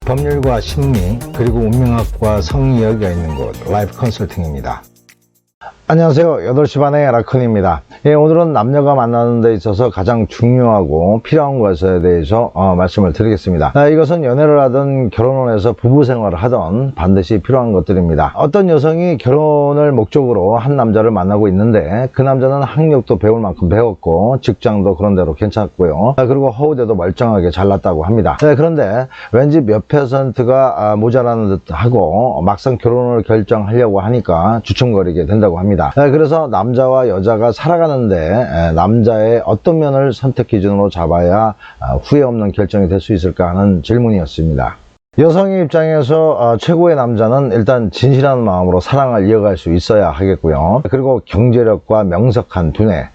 법률과 심리, 그리고 운명학과 성이야기가 있는 곳 라이프 컨설팅입니다. 안녕하세요. 8시 반의 라쿤입니다. 오늘은 남녀가 만나는 데 있어서 가장 중요하고 필요한 것에 대해서 말씀을 드리겠습니다. 이것은 연애를 하든 결혼을 해서 부부 생활을 하든 반드시 필요한 것들입니다. 어떤 여성이 결혼을 목적으로 한 남자를 만나고 있는데 그 남자는 학력도 배울 만큼 배웠고 직장도 그런 대로 괜찮고요. 그리고 허우대도 멀쩡하게 잘났다고 합니다. 그런데 왠지 몇 %가 모자라는 듯 하고 막상 결혼을 결정하려고 하니까 주춤거리게 된다고 합니다. 그래서 남자와 여자가 살아가는데 남자의 어떤 면을 선택 기준으로 잡아야 후회 없는 결정이 될 수 있을까 하는 질문이었습니다. 여성의 입장에서 최고의 남자는 일단 진실한 마음으로 사랑을 이어갈 수 있어야 하겠고요. 그리고 경제력과 명석한 두뇌,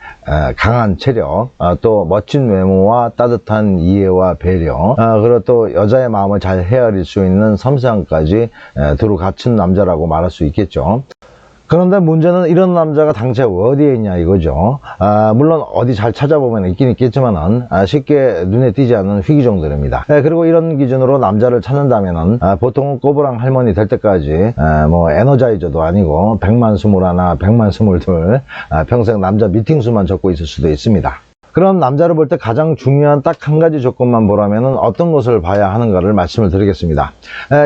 강한 체력, 또 멋진 외모와 따뜻한 이해와 배려, 그리고 또 여자의 마음을 잘 헤아릴 수 있는 섬세함까지 두루 갖춘 남자라고 말할 수 있겠죠. 그런데 문제는 이런 남자가 당최 어디에 있냐 이거죠. 물론 어디 잘 찾아보면 있긴 있겠지만은 쉽게 눈에 띄지 않는 희귀종들입니다. 그리고 이런 기준으로 남자를 찾는다면은 보통은 꼬부랑 할머니 될 때까지 뭐 에너자이저도 아니고 100만 21, 100만 22 평생 남자 미팅수만 적고 있을 수도 있습니다. 그럼 남자를 볼 때 가장 중요한 딱 한 가지 조건만 보라면은 어떤 것을 봐야 하는가를 말씀을 드리겠습니다.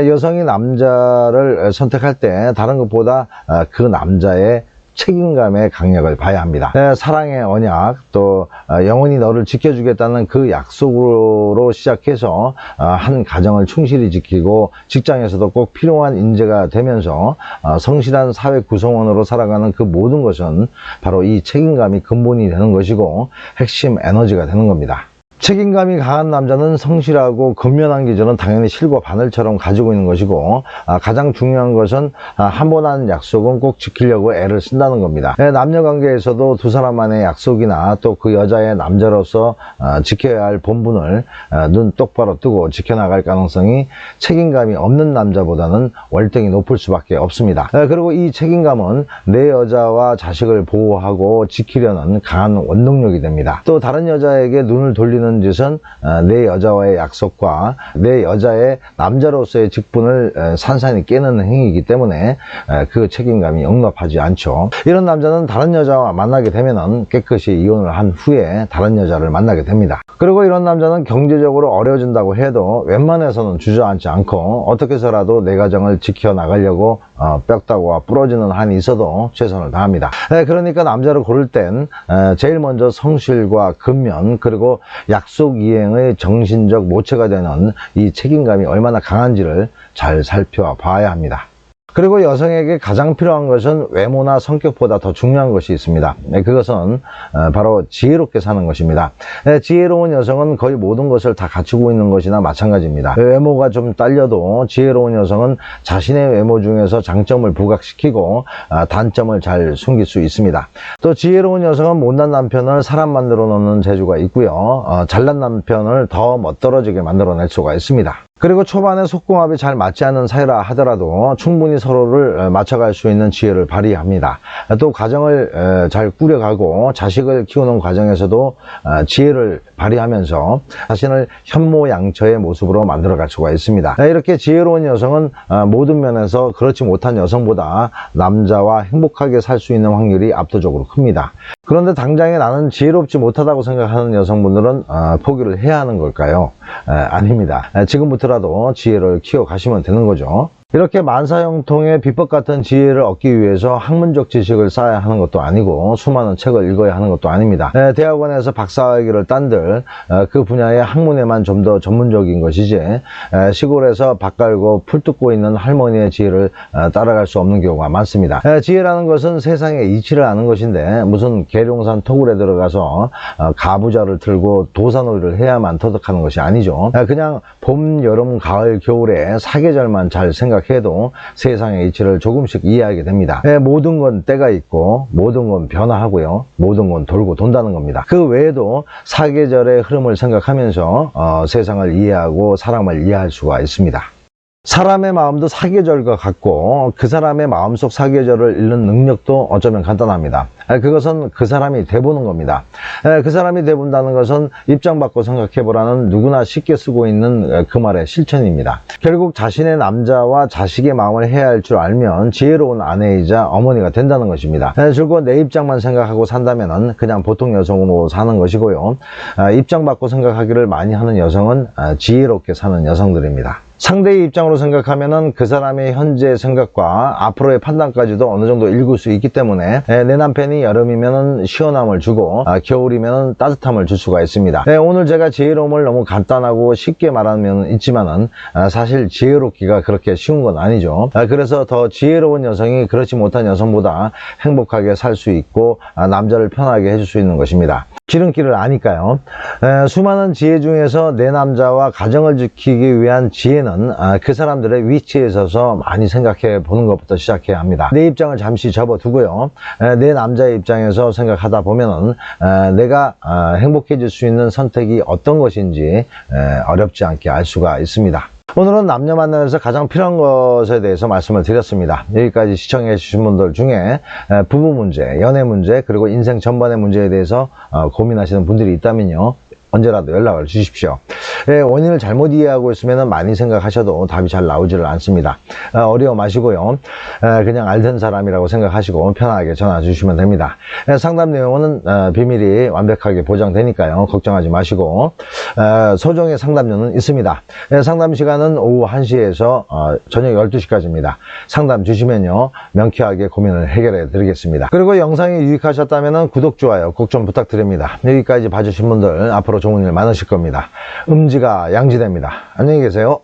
여성이 남자를 선택할 때 다른 것보다 그 남자의 책임감의 강약을 봐야 합니다. 사랑의 언약, 또 영원히 너를 지켜주겠다는 그 약속으로 시작해서 한 가정을 충실히 지키고 직장에서도 꼭 필요한 인재가 되면서 성실한 사회 구성원으로 살아가는 그 모든 것은 바로 이 책임감이 근본이 되는 것이고 핵심 에너지가 되는 겁니다. 책임감이 강한 남자는 성실하고 근면한 기준은 당연히 실과 바늘처럼 가지고 있는 것이고 가장 중요한 것은 한 번 한 약속은 꼭 지키려고 애를 쓴다는 겁니다. 남녀 관계에서도 두 사람만의 약속이나 또 그 여자의 남자로서 지켜야 할 본분을 눈 똑바로 뜨고 지켜나갈 가능성이 책임감이 없는 남자보다는 월등히 높을 수밖에 없습니다. 그리고 이 책임감은 내 여자와 자식을 보호하고 지키려는 강한 원동력이 됩니다. 또 다른 여자에게 눈을 돌리는 짓은 내 여자와의 약속과 내 여자의 남자로서의 직분을 산산히 깨는 행위이기 때문에 그 책임감이 용납하지 않죠. 이런 남자는 다른 여자와 만나게 되면은 깨끗이 이혼을 한 후에 다른 여자를 만나게 됩니다. 그리고 이런 남자는 경제적으로 어려워진다고 해도 웬만해서는 주저앉지 않고 어떻게 해서라도 내 가정을 지켜나가려고 뼈다구와 부러지는 한이 있어도 최선을 다합니다. 그러니까 남자를 고를 땐 제일 먼저 성실과 근면, 그리고 약속 이행의 정신적 모체가 되는 이 책임감이 얼마나 강한지를 잘 살펴봐야 합니다. 그리고 여성에게 가장 필요한 것은 외모나 성격보다 더 중요한 것이 있습니다. 그것은 바로 지혜롭게 사는 것입니다. 지혜로운 여성은 거의 모든 것을 다 갖추고 있는 것이나 마찬가지입니다. 외모가 좀 딸려도 지혜로운 여성은 자신의 외모 중에서 장점을 부각시키고 단점을 잘 숨길 수 있습니다. 또 지혜로운 여성은 못난 남편을 사람 만들어 놓는 재주가 있고요. 잘난 남편을 더 멋들어지게 만들어낼 수가 있습니다. 그리고 초반에 속궁합이 잘 맞지 않는 사이라 하더라도 충분히 서로를 맞춰갈 수 있는 지혜를 발휘합니다. 또 가정을 잘 꾸려가고 자식을 키우는 과정에서도 지혜를 발휘하면서 자신을 현모양처의 모습으로 만들어갈 수가 있습니다. 이렇게 지혜로운 여성은 모든 면에서 그렇지 못한 여성보다 남자와 행복하게 살 수 있는 확률이 압도적으로 큽니다. 그런데 당장에 나는 지혜롭지 못하다고 생각하는 여성분들은 포기를 해야 하는 걸까요? 아닙니다. 지금부터라도 지혜를 키워가시면 되는 거죠. 이렇게 만사형통의 비법 같은 지혜를 얻기 위해서 학문적 지식을 쌓아야 하는 것도 아니고 수많은 책을 읽어야 하는 것도 아닙니다. 대학원에서 박사학위를 딴들 그 분야의 학문에만 좀 더 전문적인 것이지 시골에서 밥 갈고 풀 뜯고 있는 할머니의 지혜를 따라갈 수 없는 경우가 많습니다. 지혜라는 것은 세상의 이치를 아는 것인데 무슨 계룡산 토굴에 들어가서 가부좌를 들고 도사놀이를 해야만 터득하는 것이 아니죠. 그냥 봄, 여름, 가을, 겨울에 사계절만 잘 생각해도 세상의 이치를 조금씩 이해하게 됩니다. 모든 건 때가 있고 모든 건 변화하고요. 모든 건 돌고 돈다는 겁니다. 그 외에도 사계절의 흐름을 생각하면서 세상을 이해하고 사람을 이해할 수가 있습니다. 사람의 마음도 사계절과 같고 그 사람의 마음속 사계절을 읽는 능력도 어쩌면 간단합니다. 그것은 그 사람이 돼보는 겁니다. 그 사람이 돼본다는 것은 입장 바꿔 생각해보라는 누구나 쉽게 쓰고 있는 그 말의 실천입니다. 결국 자신의 남자와 자식의 마음을 해야 할 줄 알면 지혜로운 아내이자 어머니가 된다는 것입니다. 줄곧 내 입장만 생각하고 산다면 그냥 보통 여성으로 사는 것이고요. 입장 바꿔 생각하기를 많이 하는 여성은 지혜롭게 사는 여성들입니다. 상대의 입장으로 생각하면은 그 사람의 현재 생각과 앞으로의 판단까지도 어느 정도 읽을 수 있기 때문에 내 남편이 여름이면은 시원함을 주고 겨울이면은 따뜻함을 줄 수가 있습니다. 오늘 제가 지혜로움을 너무 간단하고 쉽게 말하면 있지만은 사실 지혜롭기가 그렇게 쉬운 건 아니죠. 그래서 더 지혜로운 여성이 그렇지 못한 여성보다 행복하게 살 수 있고 남자를 편하게 해줄 수 있는 것입니다. 지름길을 아니까요. 수많은 지혜 중에서 내 남자와 가정을 지키기 위한 지혜는 그 사람들의 위치에 서서 많이 생각해 보는 것부터 시작해야 합니다. 내 입장을 잠시 접어두고요. 내 남자의 입장에서 생각하다 보면은 내가 행복해질 수 있는 선택이 어떤 것인지 어렵지 않게 알 수가 있습니다. 오늘은 남녀 만나면서 가장 필요한 것에 대해서 말씀을 드렸습니다. 여기까지 시청해 주신 분들 중에 부부 문제, 연애 문제, 그리고 인생 전반의 문제에 대해서 고민하시는 분들이 있다면요, 언제라도 연락을 주십시오. 원인을 잘못 이해하고 있으면 많이 생각하셔도 답이 잘 나오지를 않습니다. 어려워 마시고요. 그냥 알던 사람이라고 생각하시고 편하게 전화 주시면 됩니다. 상담 내용은 비밀이 완벽하게 보장되니까요. 걱정하지 마시고 소정의 상담료는 있습니다. 상담 시간은 오후 1시에서 저녁 12시까지입니다. 상담 주시면요, 명쾌하게 고민을 해결해 드리겠습니다. 그리고 영상이 유익하셨다면 구독, 좋아요 꼭 좀 부탁드립니다. 여기까지 봐주신 분들 앞으로 좋은 일 많으실 겁니다. 음지가 양지됩니다. 안녕히 계세요.